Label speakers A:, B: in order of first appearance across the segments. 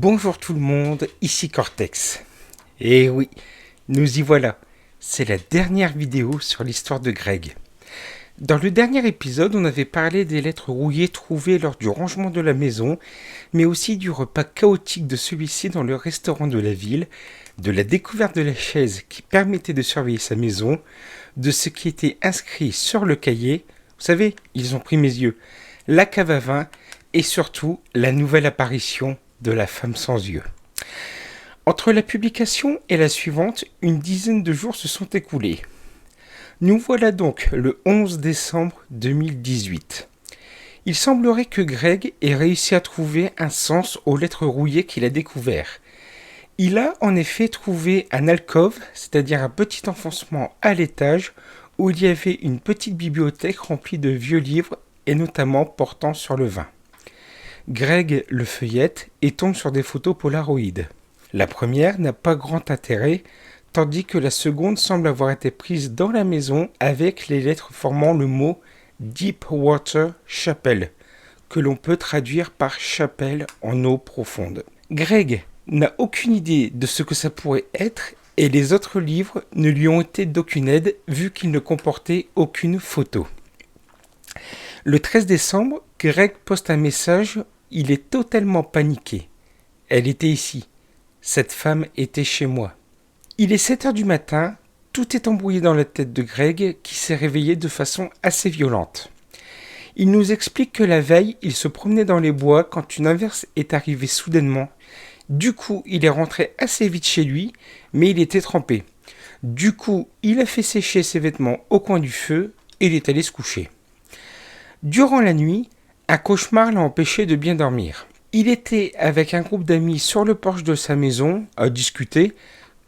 A: Bonjour tout le monde, ici Cortex. Et oui, nous y voilà. C'est la dernière vidéo sur l'histoire de Greg. Dans le dernier épisode, on avait parlé des lettres rouillées trouvées lors du rangement de la maison, mais aussi du repas chaotique de celui-ci dans le restaurant de la ville, de la découverte de la chaise qui permettait de surveiller sa maison, de ce qui était inscrit sur le cahier. Vous savez, ils ont pris mes yeux. La cave à vin et surtout la nouvelle apparition de la femme sans yeux. Entre la publication et la suivante, une dizaine de jours se sont écoulés. Nous voilà donc le 11 décembre 2018. Il semblerait que Greg ait réussi à trouver un sens aux lettres rouillées qu'il a découvert. Il a en effet trouvé un alcôve, c'est-à-dire un petit enfoncement à l'étage, où il y avait une petite bibliothèque remplie de vieux livres et notamment portant sur le vin. Greg le feuillette et tombe sur des photos Polaroid. La première n'a pas grand intérêt, tandis que la seconde semble avoir été prise dans la maison avec les lettres formant le mot Deepwater Chapel, que l'on peut traduire par chapelle en eau profonde. Greg n'a aucune idée de ce que ça pourrait être et les autres livres ne lui ont été d'aucune aide vu qu'ils ne comportaient aucune photo. Le 13 décembre, Greg poste un message. Il est totalement paniqué. Elle était ici. Cette femme était chez moi. Il est 7 heures du matin. Tout est embrouillé dans la tête de Greg qui s'est réveillé de façon assez violente. Il nous explique que la veille, il se promenait dans les bois quand une averse est arrivée soudainement. Du coup, il est rentré assez vite chez lui, mais il était trempé. Du coup, il a fait sécher ses vêtements au coin du feu et il est allé se coucher. Durant la nuit, un cauchemar l'a empêché de bien dormir. Il était avec un groupe d'amis sur le porche de sa maison à discuter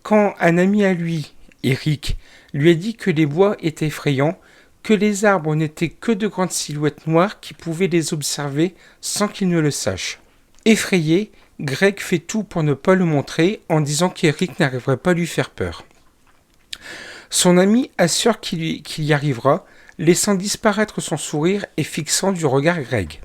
A: quand un ami à lui, Eric, lui a dit que les bois étaient effrayants, que les arbres n'étaient que de grandes silhouettes noires qui pouvaient les observer sans qu'il ne le sache. Effrayé, Greg fait tout pour ne pas le montrer en disant qu'Eric n'arriverait pas à lui faire peur. Son ami assure qu'il y arrivera, laissant disparaître son sourire et fixant du regard Greg.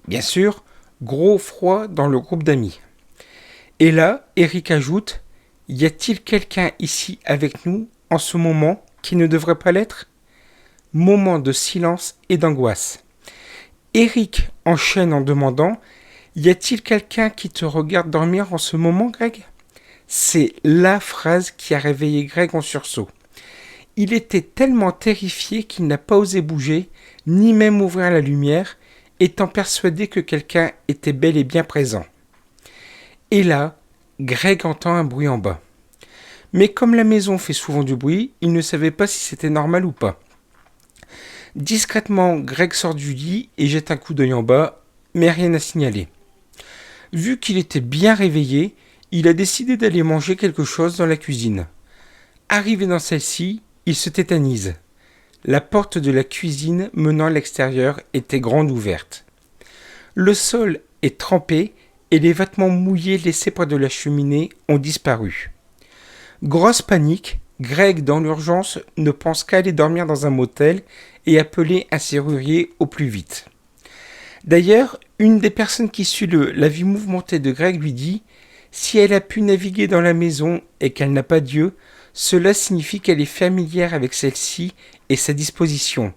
A: Bien sûr, gros froid dans le groupe d'amis. Et là, Eric ajoute « Y a-t-il quelqu'un ici avec nous en ce moment qui ne devrait pas l'être ?» Moment de silence et d'angoisse. Eric enchaîne en demandant « Y a-t-il quelqu'un qui te regarde dormir en ce moment, Greg ?» C'est la phrase qui a réveillé Greg en sursaut. Il était tellement terrifié qu'il n'a pas osé bouger, ni même ouvrir la lumière, étant persuadé que quelqu'un était bel et bien présent. Et là, Greg entend un bruit en bas. Mais comme la maison fait souvent du bruit, il ne savait pas si c'était normal ou pas. Discrètement, Greg sort du lit et jette un coup d'œil en bas, mais rien à signaler. Vu qu'il était bien réveillé, il a décidé d'aller manger quelque chose dans la cuisine. Arrivé dans celle-ci, il se tétanise. La porte de la cuisine menant à l'extérieur était grande ouverte. Le sol est trempé et les vêtements mouillés laissés près de la cheminée ont disparu. Grosse panique, Greg, dans l'urgence, ne pense qu'à aller dormir dans un motel et appeler un serrurier au plus vite. D'ailleurs, une des personnes qui suit la vie mouvementée de Greg lui dit « Si elle a pu naviguer dans la maison et qu'elle n'a pas Dieu, cela signifie qu'elle est familière avec celle-ci et sa disposition.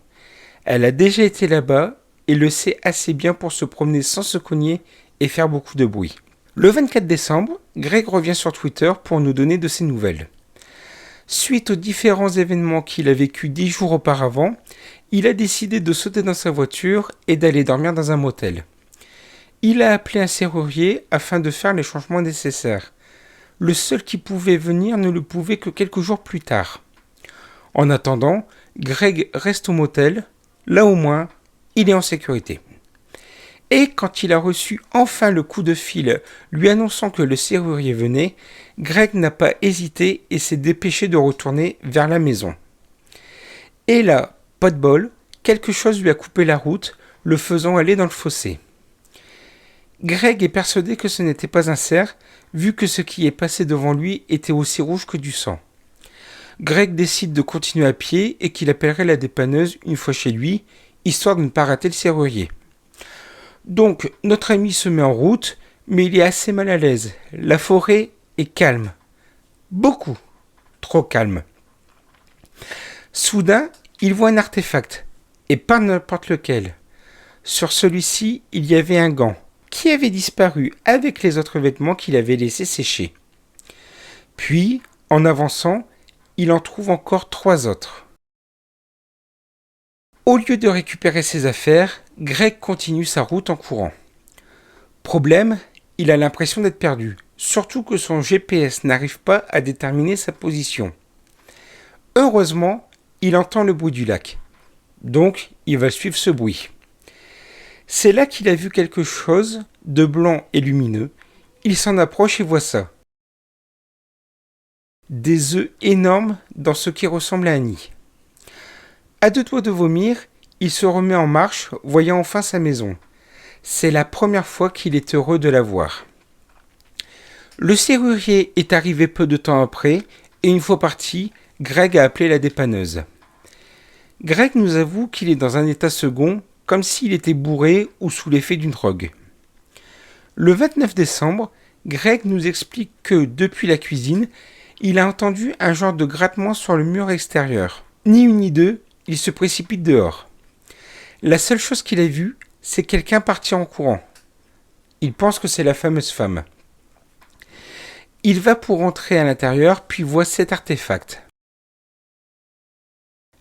A: Elle a déjà été là-bas et le sait assez bien pour se promener sans se cogner et faire beaucoup de bruit. » Le 24 décembre, Greg revient sur Twitter pour nous donner de ses nouvelles. Suite aux différents événements qu'il a vécus 10 jours auparavant, il a décidé de sauter dans sa voiture et d'aller dormir dans un motel. Il a appelé un serrurier afin de faire les changements nécessaires. Le seul qui pouvait venir ne le pouvait que quelques jours plus tard. En attendant, Greg reste au motel. Là au moins, il est en sécurité. Et quand il a reçu enfin le coup de fil lui annonçant que le serrurier venait, Greg n'a pas hésité et s'est dépêché de retourner vers la maison. Et là, pas de bol, quelque chose lui a coupé la route, le faisant aller dans le fossé. Greg est persuadé que ce n'était pas un cerf, vu que ce qui est passé devant lui était aussi rouge que du sang. Greg décide de continuer à pied et qu'il appellerait la dépanneuse une fois chez lui, histoire de ne pas rater le serrurier. Donc, notre ami se met en route, mais il est assez mal à l'aise. La forêt est calme. Beaucoup trop calme. Soudain, il voit un artefact, et pas n'importe lequel. Sur celui-ci, il y avait un gant, qui avait disparu avec les autres vêtements qu'il avait laissés sécher. Puis, en avançant, il en trouve encore 3 autres. Au lieu de récupérer ses affaires, Greg continue sa route en courant. Problème, il a l'impression d'être perdu, surtout que son GPS n'arrive pas à déterminer sa position. Heureusement, il entend le bruit du lac, donc il va suivre ce bruit. C'est là qu'il a vu quelque chose de blanc et lumineux. Il s'en approche et voit ça. Des œufs énormes dans ce qui ressemble à un nid. À 2 doigts de vomir, il se remet en marche, voyant enfin sa maison. C'est la première fois qu'il est heureux de la voir. Le serrurier est arrivé peu de temps après, et une fois parti, Greg a appelé la dépanneuse. Greg nous avoue qu'il est dans un état second, comme s'il était bourré ou sous l'effet d'une drogue. Le 29 décembre, Greg nous explique que, depuis la cuisine, il a entendu un genre de grattement sur le mur extérieur. Ni une ni deux, il se précipite dehors. La seule chose qu'il a vue, c'est quelqu'un partir en courant. Il pense que c'est la fameuse femme. Il va pour entrer à l'intérieur, puis voit cet artefact.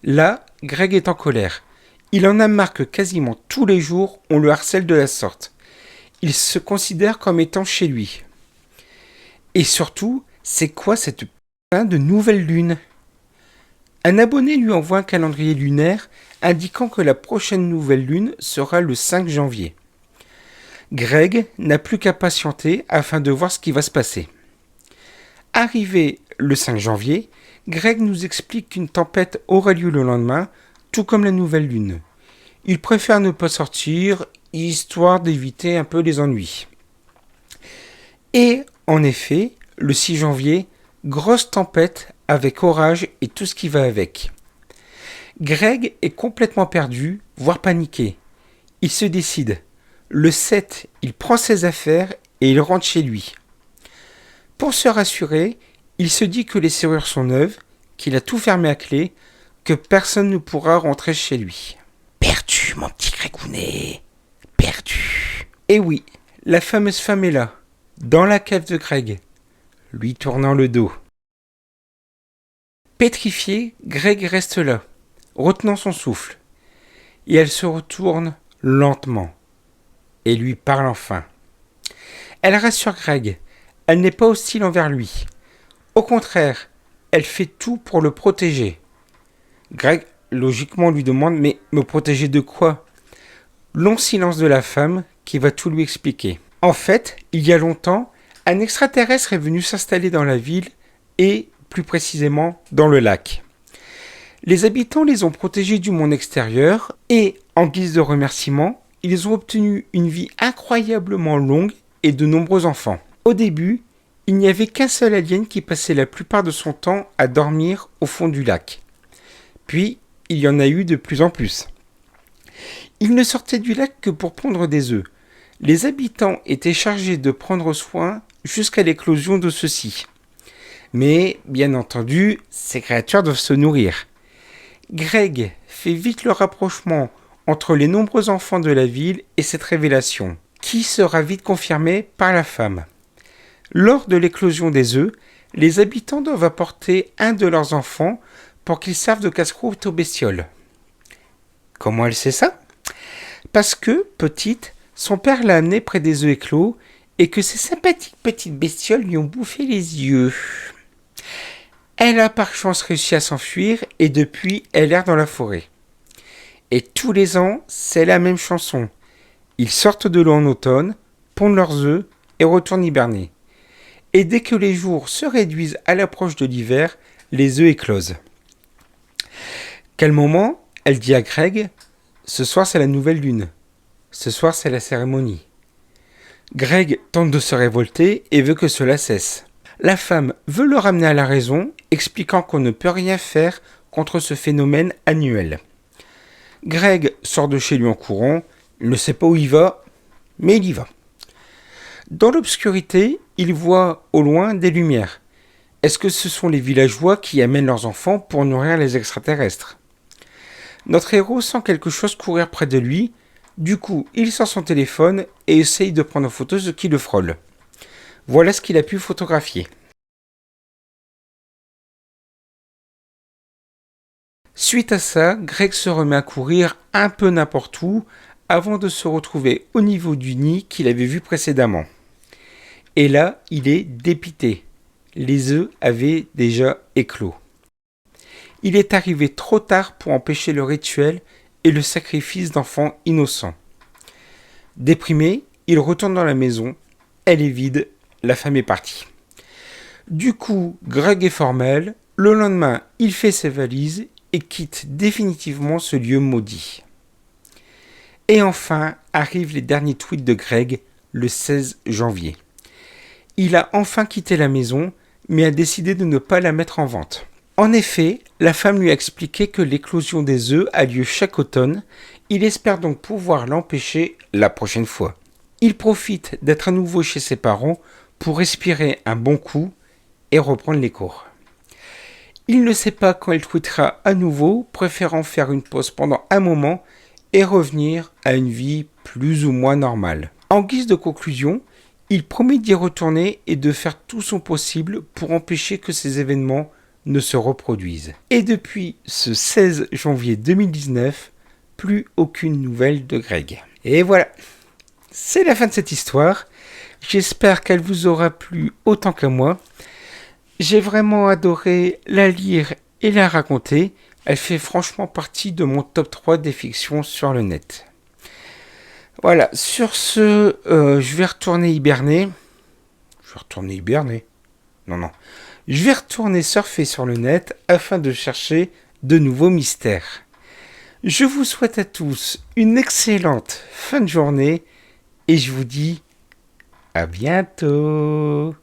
A: Là, Greg est en colère. Il en a marre que quasiment tous les jours, on le harcèle de la sorte. Il se considère comme étant chez lui. Et surtout, c'est quoi cette putain de nouvelle lune ? Un abonné lui envoie un calendrier lunaire indiquant que la prochaine nouvelle lune sera le 5 janvier. Greg n'a plus qu'à patienter afin de voir ce qui va se passer. Arrivé le 5 janvier, Greg nous explique qu'une tempête aura lieu le lendemain, tout comme la nouvelle lune. Il préfère ne pas sortir, histoire d'éviter un peu les ennuis. Et, en effet, le 6 janvier, grosse tempête avec orage et tout ce qui va avec. Greg est complètement perdu, voire paniqué. Il se décide. Le 7, il prend ses affaires et il rentre chez lui. Pour se rassurer, il se dit que les serrures sont neuves, qu'il a tout fermé à clé, que personne ne pourra rentrer chez lui. Perdu, mon petit Gregounet. Perdu. Et oui, la fameuse femme est là, dans la cave de Greg, lui tournant le dos. Pétrifié, Greg reste là, retenant son souffle. Et elle se retourne lentement et lui parle enfin. Elle rassure Greg. Elle n'est pas hostile envers lui. Au contraire, elle fait tout pour le protéger. Greg, logiquement, lui demande « Mais me protéger de quoi ?» Long silence de la femme qui va tout lui expliquer. En fait, il y a longtemps, un extraterrestre est venu s'installer dans la ville et, plus précisément, dans le lac. Les habitants les ont protégés du monde extérieur et, en guise de remerciement, ils ont obtenu une vie incroyablement longue et de nombreux enfants. Au début, il n'y avait qu'un seul alien qui passait la plupart de son temps à dormir au fond du lac. Puis, il y en a eu de plus en plus. Il ne sortait du lac que pour pondre des œufs. Les habitants étaient chargés de prendre soin jusqu'à l'éclosion de ceux-ci. Mais, bien entendu, ces créatures doivent se nourrir. Greg fait vite le rapprochement entre les nombreux enfants de la ville et cette révélation, qui sera vite confirmée par la femme. Lors de l'éclosion des œufs, les habitants doivent apporter un de leurs enfants pour qu'ils servent de casse-croûte aux bestioles. Comment elle sait ça ? Parce que, petite, son père l'a amenée près des œufs éclos et que ces sympathiques petites bestioles lui ont bouffé les yeux. Elle a par chance réussi à s'enfuir et depuis, elle erre dans la forêt. Et tous les ans, c'est la même chanson. Ils sortent de l'eau en automne, pondent leurs œufs et retournent hiberner. Et dès que les jours se réduisent à l'approche de l'hiver, les œufs éclosent. Quel moment, elle dit à Greg, « Ce soir c'est la nouvelle lune. Ce soir c'est la cérémonie. » Greg tente de se révolter et veut que cela cesse. La femme veut le ramener à la raison, expliquant qu'on ne peut rien faire contre ce phénomène annuel. Greg sort de chez lui en courant, il ne sait pas où il va, mais il y va. Dans l'obscurité, il voit au loin des lumières. Est-ce que ce sont les villageois qui amènent leurs enfants pour nourrir les extraterrestres? Notre héros sent quelque chose courir près de lui. Du coup, il sort son téléphone et essaye de prendre en photo ce qui le frôle. Voilà ce qu'il a pu photographier. Suite à ça, Greg se remet à courir un peu n'importe où avant de se retrouver au niveau du nid qu'il avait vu précédemment. Et là, il est dépité. Les œufs avaient déjà éclos. Il est arrivé trop tard pour empêcher le rituel et le sacrifice d'enfants innocents. Déprimé, il retourne dans la maison. Elle est vide, la femme est partie. Du coup, Greg est formel. Le lendemain, il fait ses valises et quitte définitivement ce lieu maudit. Et enfin, arrivent les derniers tweets de Greg le 16 janvier. Il a enfin quitté la maison, mais a décidé de ne pas la mettre en vente. En effet, la femme lui a expliqué que l'éclosion des œufs a lieu chaque automne. Il espère donc pouvoir l'empêcher la prochaine fois. Il profite d'être à nouveau chez ses parents pour respirer un bon coup et reprendre les cours. Il ne sait pas quand il tweetera à nouveau, préférant faire une pause pendant un moment et revenir à une vie plus ou moins normale. En guise de conclusion, il promet d'y retourner et de faire tout son possible pour empêcher que ces événements ne se reproduisent. Et depuis ce 16 janvier 2019, plus aucune nouvelle de Greg. Et voilà, c'est la fin de cette histoire. J'espère qu'elle vous aura plu autant qu'à moi. J'ai vraiment adoré la lire et la raconter. Elle fait franchement partie de mon top 3 des fictions sur le net. Voilà, sur ce, je vais retourner hiberner. Non. Je vais retourner surfer sur le net afin de chercher de nouveaux mystères. Je vous souhaite à tous une excellente fin de journée et je vous dis à bientôt.